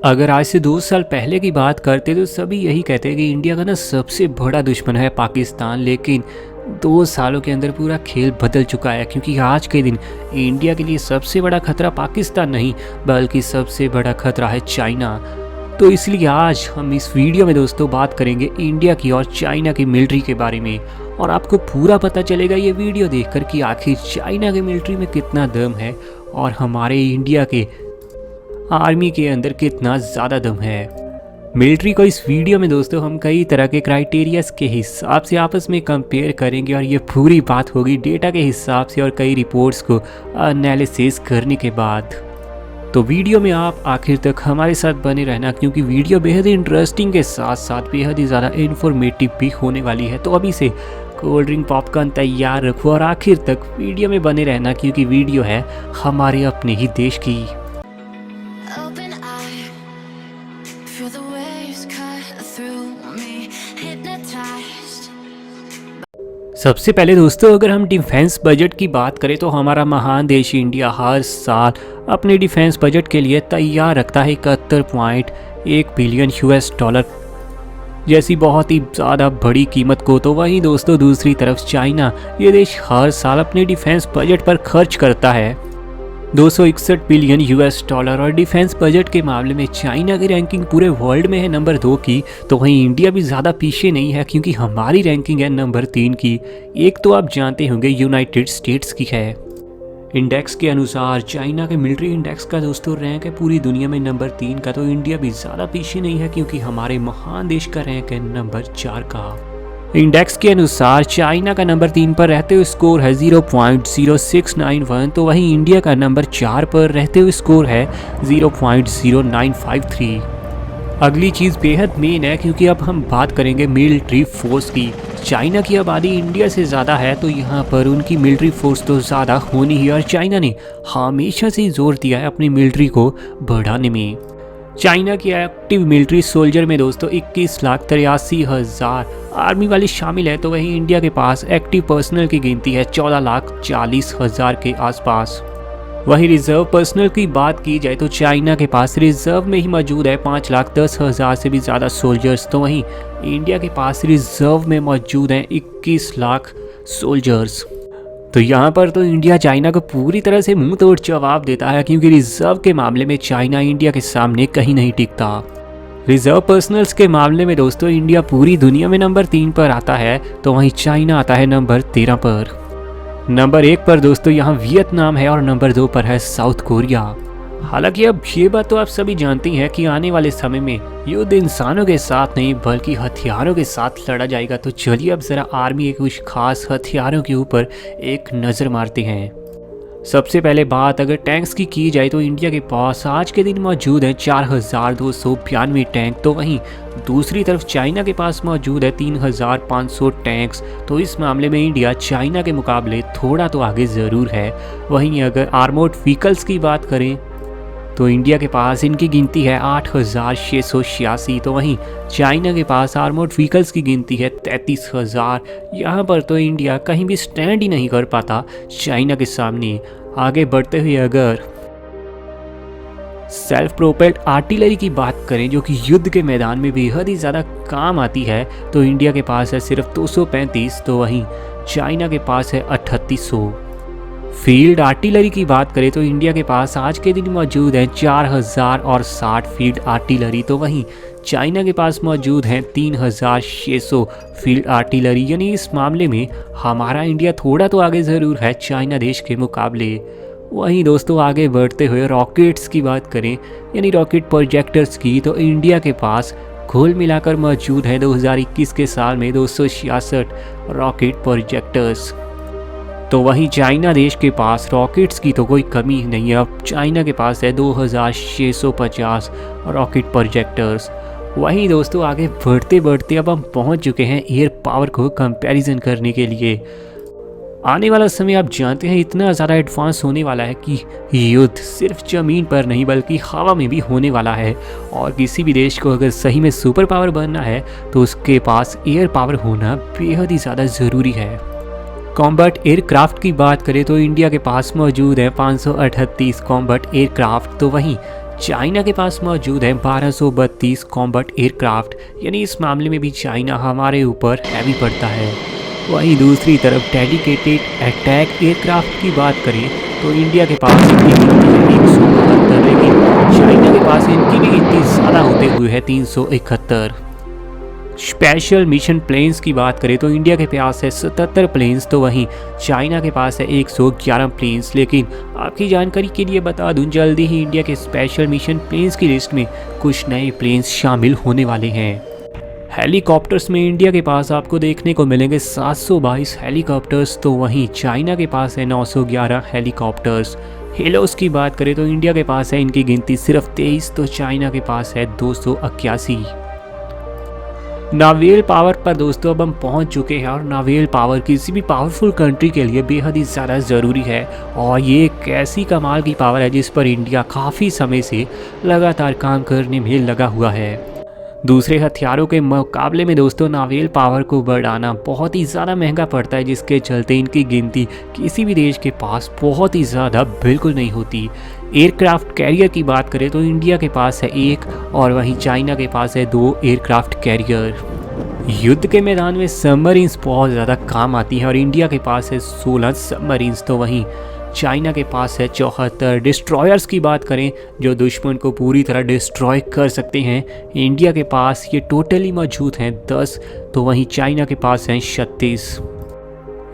अगर आज से 2 साल पहले की बात करते तो सभी यही कहते कि इंडिया का ना सबसे बड़ा दुश्मन है पाकिस्तान। लेकिन 2 सालों के अंदर पूरा खेल बदल चुका है, क्योंकि आज के दिन इंडिया के लिए सबसे बड़ा खतरा पाकिस्तान नहीं बल्कि सबसे बड़ा खतरा है चाइना। तो इसलिए आज हम इस वीडियो में दोस्तों बात करेंगे इंडिया की और चाइना की मिलिट्री के बारे में, और आपको पूरा पता चलेगा ये वीडियो देखकर कि आखिर चाइना के मिलिट्री में कितना दम है और हमारे इंडिया के आर्मी के अंदर कितना ज़्यादा दम है। मिलिट्री को इस वीडियो में दोस्तों हम कई तरह के क्राइटेरियाज के हिसाब से आपस में कंपेयर करेंगे, और ये पूरी बात होगी डेटा के हिसाब से और कई रिपोर्ट्स को एनालिसिस करने के बाद। तो वीडियो में आप आखिर तक हमारे साथ बने रहना, क्योंकि वीडियो बेहद इंटरेस्टिंग के साथ साथ बेहद ही ज़्यादा इन्फॉर्मेटिव भी होने वाली है। तो अभी से कोल्ड ड्रिंक पॉपकॉर्न तैयार रखो और आखिर तक वीडियो में बने रहना, क्योंकि वीडियो है हमारे अपने ही देश की। Open eye, feel the waves cut through me, hypnotized. सबसे पहले दोस्तों अगर हम डिफेंस बजट की बात करें तो हमारा महान देश इंडिया हर साल अपने डिफेंस बजट के लिए तैयार रखता है 71.1 बिलियन US डॉलर जैसी बहुत ही ज़्यादा बड़ी कीमत को। तो वहीं दोस्तों दूसरी तरफ चाइना, ये देश हर साल अपने डिफेंस बजट पर खर्च करता है 261 बिलियन US डॉलर, और डिफेंस बजट के मामले में चाइना की रैंकिंग पूरे वर्ल्ड में है नंबर 2 की। तो वहीं इंडिया भी ज़्यादा पीछे नहीं है, क्योंकि हमारी रैंकिंग है नंबर 3 की। एक तो आप जानते होंगे यूनाइटेड स्टेट्स की है। इंडेक्स के अनुसार चाइना के मिलिट्री इंडेक्स का दोस्तों रैंक है पूरी दुनिया में नंबर 3 का। तो इंडिया भी ज़्यादा पीछे नहीं है, क्योंकि हमारे महान देश का रैंक है नंबर 4 का। इंडेक्स के अनुसार चाइना का नंबर 3 पर रहते हुए स्कोर है 0.0691, तो वहीं इंडिया का नंबर 4 पर रहते हुए स्कोर है 0.0953। अगली चीज़ बेहद मेन है, क्योंकि अब हम बात करेंगे मिलिट्री फोर्स की। चाइना की आबादी इंडिया से ज़्यादा है, तो यहाँ पर उनकी मिलिट्री फोर्स तो ज़्यादा होनी ही, और चाइना ने हमेशा से जोर दिया है अपनी मिलिट्री को बढ़ाने में। चाइना की एक्टिव मिलिट्री सोल्जर में दोस्तों 21,83,000 आर्मी वाले शामिल है। तो वहीं इंडिया के पास एक्टिव पर्सनल की गिनती है 14,40,000 के आसपास। वहीं रिजर्व पर्सनल की बात की जाए तो चाइना के पास रिजर्व में ही मौजूद है 5,10,000 से भी ज़्यादा सोल्जर्स। तो वहीं इंडिया के पास रिजर्व में मौजूद हैं 21 लाख सोल्जर्स। तो यहाँ पर तो इंडिया चाइना को पूरी तरह से मुंह तोड़ जवाब देता है, क्योंकि रिजर्व के मामले में चाइना इंडिया के सामने कहीं नहीं टिकता। रिजर्व पर्सनल्स के मामले में दोस्तों इंडिया पूरी दुनिया में नंबर 3 पर आता है, तो वहीं चाइना आता है नंबर 13 पर। नंबर 1 पर दोस्तों यहाँ वियतनाम है, और नंबर 2 पर है साउथ कोरिया। हालांकि अब ये बात तो आप सभी जानती हैं कि आने वाले समय में युद्ध इंसानों के साथ नहीं बल्कि हथियारों के साथ लड़ा जाएगा। तो चलिए अब ज़रा आर्मी के कुछ खास हथियारों के ऊपर एक नज़र मारते हैं। सबसे पहले बात अगर टैंक्स की जाए तो इंडिया के पास आज के दिन मौजूद है 4,292 टैंक। तो वहीं दूसरी तरफ चाइना के पास मौजूद है 3,500 टैंक्स। तो इस मामले में इंडिया चाइना के मुकाबले थोड़ा तो आगे ज़रूर है। वहीं अगर आर्मोर्ड व्हीकल्स की बात करें तो इंडिया के पास इनकी गिनती है 8,686। तो वहीं चाइना के पास आर्मोर्ड व्हीकल्स की गिनती है 33,000। यहाँ पर तो इंडिया कहीं भी स्टैंड ही नहीं कर पाता चाइना के सामने। आगे बढ़ते हुए अगर सेल्फ प्रोपेल्ड आर्टिलरी की बात करें, जो कि युद्ध के मैदान में बेहद ही ज़्यादा काम आती है, तो इंडिया के पास है सिर्फ 235। तो वहीं चाइना के पास है 3800। फील्ड आर्टिलरी की बात करें तो इंडिया के पास आज के दिन मौजूद हैं 4,060 फील्ड आर्टिलरी। तो वहीं चाइना के पास मौजूद हैं 3,600 फील्ड आर्टिलरी। यानी इस मामले में हमारा इंडिया थोड़ा तो आगे ज़रूर है चाइना देश के मुकाबले। वहीं दोस्तों आगे बढ़ते हुए रॉकेट्स की बात करें, यानी रॉकेट प्रोजेक्टर्स की, तो इंडिया के पास कुल मिलाकर मौजूद है 2021 के साल में 266 रॉकेट प्रोजेक्टर्स। तो वहीं चाइना देश के पास रॉकेट्स की तो कोई कमी ही नहीं है। अब चाइना के पास है 2,650 रॉकेट प्रोजेक्टर्स। वहीं दोस्तों आगे बढ़ते बढ़ते अब हम पहुंच चुके हैं एयर पावर को कंपैरिजन करने के लिए। आने वाला समय आप जानते हैं इतना ज़्यादा एडवांस होने वाला है कि युद्ध सिर्फ ज़मीन पर नहीं बल्कि हवा में भी होने वाला है। और किसी भी देश को अगर सही में सुपर पावर बनना है तो उसके पास एयर पावर होना बेहद ही ज़्यादा ज़रूरी है। कॉम्बैट एयरक्राफ्ट की बात करें तो इंडिया के पास मौजूद है 538 कॉम्बैट एयरक्राफ्ट। तो वहीं चाइना के पास मौजूद है 1232 कॉम्बैट एयरक्राफ्ट, यानी इस मामले में भी चाइना हमारे ऊपर हैवी पड़ता है। वहीं दूसरी तरफ डेडिकेटेड अटैक एयरक्राफ्ट की बात करें तो इंडिया के पास इनकी गिनती है 172, लेकिन चाइना के पास इनकी भी गिनती ज़्यादा होते हुए है 371। स्पेशल मिशन प्लेन्स की बात करें तो इंडिया के पास है 77 प्लेन्स, तो वहीं चाइना के पास है 111 प्लेन्स। लेकिन आपकी जानकारी के लिए बता दूं, जल्दी ही इंडिया के स्पेशल मिशन प्लेन्स की लिस्ट में कुछ नए प्लेन्स शामिल होने वाले हैं। हेलीकॉप्टर्स में इंडिया के पास आपको देखने को मिलेंगे 722 हेलीकॉप्टर्स, तो वहीं चाइना के पास है 911 हेलीकॉप्टर्स। हेलोस की बात करें तो इंडिया के पास है इनकी गिनती सिर्फ 23, तो चाइना के पास है 281। नावेल पावर पर दोस्तों अब हम पहुंच चुके हैं, और नावेल पावर किसी भी पावरफुल कंट्री के लिए बेहद ही ज़्यादा ज़रूरी है। और ये एक ऐसी कमाल की पावर है जिस पर इंडिया काफ़ी समय से लगातार काम करने में लगा हुआ है। दूसरे हथियारों के मुकाबले में दोस्तों नावेल पावर को बढ़ाना बहुत ही ज़्यादा महंगा पड़ता है, जिसके चलते इनकी गिनती किसी भी देश के पास बहुत ही ज़्यादा बिल्कुल नहीं होती। एयरक्राफ्ट कैरियर की बात करें तो इंडिया के पास है 1, और वहीं चाइना के पास है 2 एयरक्राफ्ट कैरियर। युद्ध के मैदान में सबमरीन्स बहुत ज़्यादा काम आती हैं, और इंडिया के पास है 16 सबमरीन्स, तो वहीं चाइना के पास है 74। डिस्ट्रॉयर्स की बात करें जो दुश्मन को पूरी तरह डिस्ट्रॉय कर सकते हैं, इंडिया के पास ये टोटली मौजूद हैं 10, तो वहीं चाइना के पास हैं 36।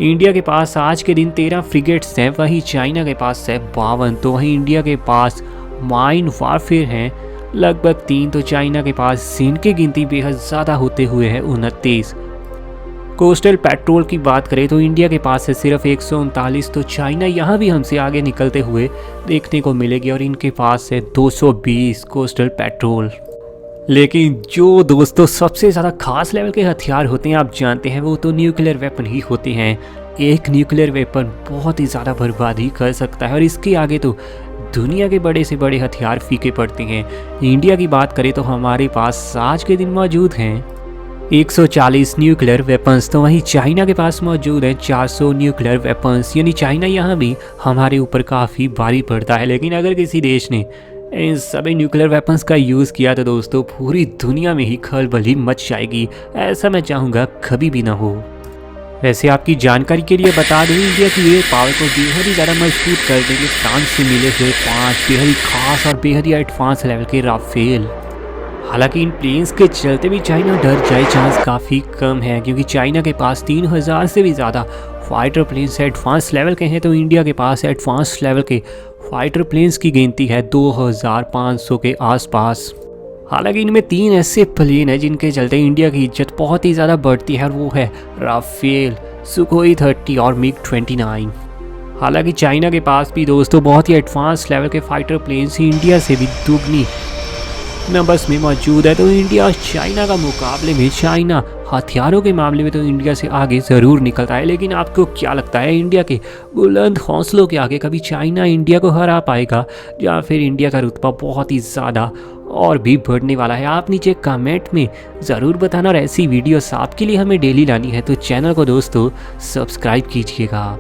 इंडिया के पास आज के दिन 13 फ्रिगेट्स हैं, वहीं चाइना के पास है 52, तो वहीं इंडिया के पास माइन वारफेयर हैं लगभग 3, तो चाइना के पास इनकी गिनती बेहद ज़्यादा होते हुए है 29। कोस्टल पेट्रोल की बात करें तो इंडिया के पास है सिर्फ 139, तो चाइना यहाँ भी हमसे आगे निकलते हुए देखने को मिलेगी, और इनके पास है 220 कोस्टल पेट्रोल। लेकिन जो दोस्तों सबसे ज़्यादा खास लेवल के हथियार होते हैं आप जानते हैं, वो तो न्यूक्लियर वेपन ही होते हैं। एक न्यूक्लियर वेपन बहुत ही ज़्यादा बर्बादी कर सकता है, और इसके आगे तो दुनिया के बड़े से बड़े हथियार फीके पड़ते हैं। इंडिया की बात करें तो हमारे पास आज के दिन मौजूद हैं 140 न्यूक्लियर वेपन्स, तो वहीं चाइना के पास मौजूद है 400 न्यूक्लियर वेपन्स, यानी चाइना यहाँ भी हमारे ऊपर काफ़ी भारी पड़ता है। लेकिन अगर किसी देश ने इन सभी न्यूक्लियर वेपन्स का यूज़ किया तो दोस्तों पूरी दुनिया में ही खलबली मच जाएगी। ऐसा मैं चाहूँगा कभी भी ना हो। वैसे आपकी जानकारी के लिए बता दें, इंडिया की एयर पावर को बेहद ही ज़्यादा मजबूत कर देंगे फ्रांस से मिले हुए 5 बेहद ही खास और बेहद ही एडवांस लेवल के राफेल। हालांकि इन प्लेन्स के चलते भी चाइना डर जाए चांस काफ़ी कम है, क्योंकि चाइना के पास 3000 से भी ज़्यादा फाइटर प्लेन्स एडवांस लेवल के हैं, तो इंडिया के पास एडवांस लेवल के फाइटर प्लेन्स की गिनती है 2500 के आसपास। हालांकि इनमें 3 ऐसे प्लेन हैं जिनके चलते इंडिया की इज्जत बहुत ही ज़्यादा बढ़ती है, और वो है राफेल, सुखोई 30 और मिग 29। हालांकि चाइना के पास भी दोस्तों बहुत ही एडवांस लेवल के फाइटर प्लेन्स इंडिया से भी दुगनी नंबर्स में मौजूद है। तो इंडिया और चाइना का मुकाबले में चाइना हथियारों के मामले में तो इंडिया से आगे ज़रूर निकलता है। लेकिन आपको क्या लगता है, इंडिया के बुलंद हौसलों के आगे कभी चाइना इंडिया को हरा पाएगा, या फिर इंडिया का रुतबा बहुत ही ज़्यादा और भी बढ़ने वाला है? आप नीचे कमेंट में ज़रूर बताना, और ऐसी वीडियोस आपके लिए हमें डेली लानी है तो चैनल को दोस्तों सब्सक्राइब कीजिएगा।